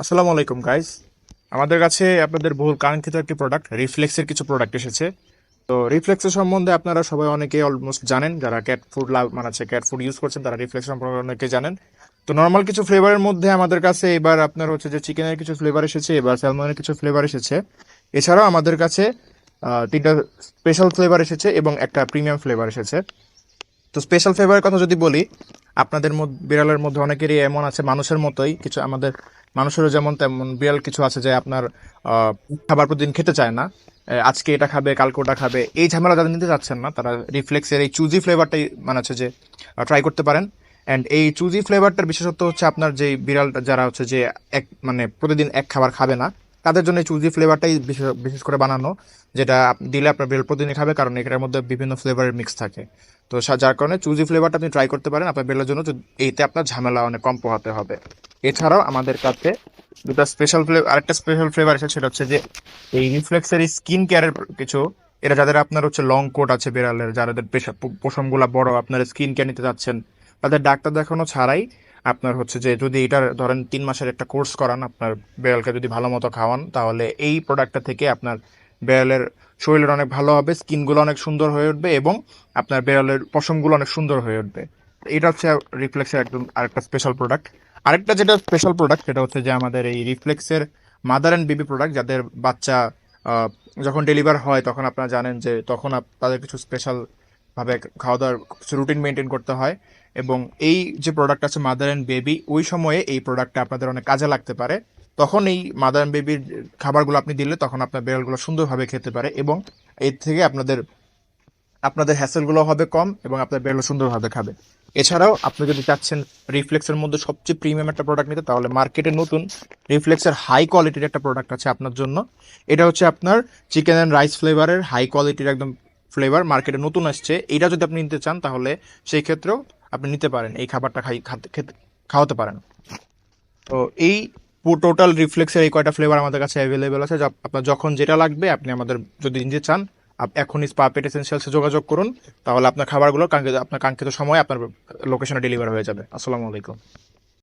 আসসালামু আলাইকুম গাইস। আমাদের কাছে আপনাদের বহুল কাঙ্ক্ষিত একটি প্রোডাক্ট রিফ্লেক্সের কিছু প্রোডাক্ট এসেছে। তো রিফ্লেক্সের সম্বন্ধে আপনারা সবাই অনেকে অলমোস্ট জানেন, যারা ক্যাট ফুড মানে ক্যাট ফুড ইউজ করছেন তারা রিফ্লেক্স সম্পর্কে অনেকে জানেন। তো নর্মাল কিছু ফ্লেভারের মধ্যে আমাদের কাছে এবার আপনার হচ্ছে যে চিকেনের কিছু ফ্লেভার এসেছে, এবার স্যালমনের কিছু ফ্লেভার এসেছে। এছাড়াও আমাদের কাছে তিনটা স্পেশাল ফ্লেভার এসেছে এবং একটা প্রিমিয়াম ফ্লেভার এসেছে। তো স্পেশাল ফ্লেভারের কথা যদি বলি, আপনাদের মধ্যে বিড়ালের মধ্যে অনেকেরই এমন আছে, মানুষের মতোই কিছু আমাদের মানুষেরও যেমন তেমন বিড়াল কিছু আছে যে আপনার খাবার প্রতিদিন খেতে চায় না। আজকে এটা খাবে, কালকে ওটা খাবে, এই ঝামেলা যাদের নিতে চাচ্ছেন না তারা রিফ্লেক্সের এই চুজি ফ্লেভারটাই মানে হচ্ছে যে ট্রাই করতে পারেন। অ্যান্ড এই চুজি ফ্লেভারটার বিশেষত্ব হচ্ছে আপনার যে বিড়ালটা যারা হচ্ছে যে এক মানে প্রতিদিন এক খাবার খাবে না, তাদের জন্য এই চুজি ফ্লেভারটাই বিশেষ বিশেষ করে বানানো, যেটা দিলে আপনার বিড়াল প্রতিদিন খাবে, কারণ এটার মধ্যে বিভিন্ন ফ্লেভারের মিক্স থাকে। তো যার কারণে চুজি ফ্লেভারটা আপনি ট্রাই করতে পারেন আপনার বেলের জন্য, এইতে আপনার ঝামেলা অনেক কম পোহাতে হবে। এছাড়াও আমাদের কাছে দুটা স্পেশাল ফ্লেভার, আরেকটা স্পেশাল ফ্লেভার এসেছে, সেটা হচ্ছে যে এই রিফ্লেক্সের স্কিন কেয়ারের কিছু, এটা যাদের আপনার হচ্ছে লং কোট আছে বিড়ালের, যাদের পশমগুলা বড়, আপনার স্কিন কেয়ার নিতে চাচ্ছেন, তাদের ডাক্তার দেখানো ছাড়াই আপনার হচ্ছে যে যদি এটার ধরেন 3 মাসের একটা কোর্স করান, আপনার বিড়ালকে যদি ভালো মতো খাওয়ান, তাহলে এই প্রোডাক্টটা থেকে আপনার বিড়ালের শরীরের অনেক ভালো হবে, স্কিনগুলো অনেক সুন্দর হয়ে উঠবে এবং আপনার বিড়ালের পশমগুলো অনেক সুন্দর হয়ে উঠবে। এটা হচ্ছে রিফ্লেক্সের একদম আরেকটা স্পেশাল প্রোডাক্ট। আরেকটা যেটা স্পেশাল প্রোডাক্ট সেটা হচ্ছে যে আমাদের এই রিফ্লেক্সের মাদার অ্যান্ড বেবি প্রোডাক্ট, যাদের বাচ্চা আহ, যখন ডেলিভার হয় তখন আপনারা জানেন যে তখন তাদের কিছু স্পেশাল ভাবে খাওয়া দাওয়ার কিছু রুটিন মেনটেন করতে হয়। এবং এই যে প্রোডাক্ট আছে মাদার অ্যান্ড বেবি, ওই সময়ে এই প্রোডাক্টটা আপনাদের অনেক কাজে লাগতে পারে। তখন এই মাদার অ্যান্ড বেবির খাবারগুলো আপনি দিলে তখন আপনার বিড়ালগুলো সুন্দরভাবে খেতে পারে এবং এর থেকে আপনাদের আপনাদের হ্যাসেলগুলো হবে কম এবং আপনার বিড়াল সুন্দরভাবে খাবে। এছাড়াও আপনি যদি চাচ্ছেন রিফ্লেক্সের মধ্যে সবচেয়ে প্রিমিয়াম একটা প্রোডাক্ট নিতে, তাহলে মার্কেটে নতুন রিফ্লেক্সের হাই কোয়ালিটির একটা প্রোডাক্ট আছে আপনার জন্য। এটা হচ্ছে আপনার চিকেন অ্যান্ড রাইস ফ্লেভারের হাই কোয়ালিটির একদম ফ্লেভার, মার্কেটে নতুন আসছে। এটা যদি আপনি নিতে চান তাহলে সেই ক্ষেত্রেও আপনি নিতে পারেন, এই খাবারটা খাওয়াতে পারেন। তো এই টোটাল রিফ্লেক্সের এই কয়টা ফ্লেভার আমাদের কাছে অ্যাভেলেবেল আছে, আপনার যখন যেটা লাগবে আপনি আমাদের যদি নিতে চান, এখনই স্পা পেট এসেন্সিয়ালসে যোগাযোগ করুন, তাহলে আপনার খাবারগুলো আপনার কাঙ্ক্ষিত সময় আপনার লোকেশনে ডেলিভার হয়ে যাবে। আসসালামু আলাইকুম।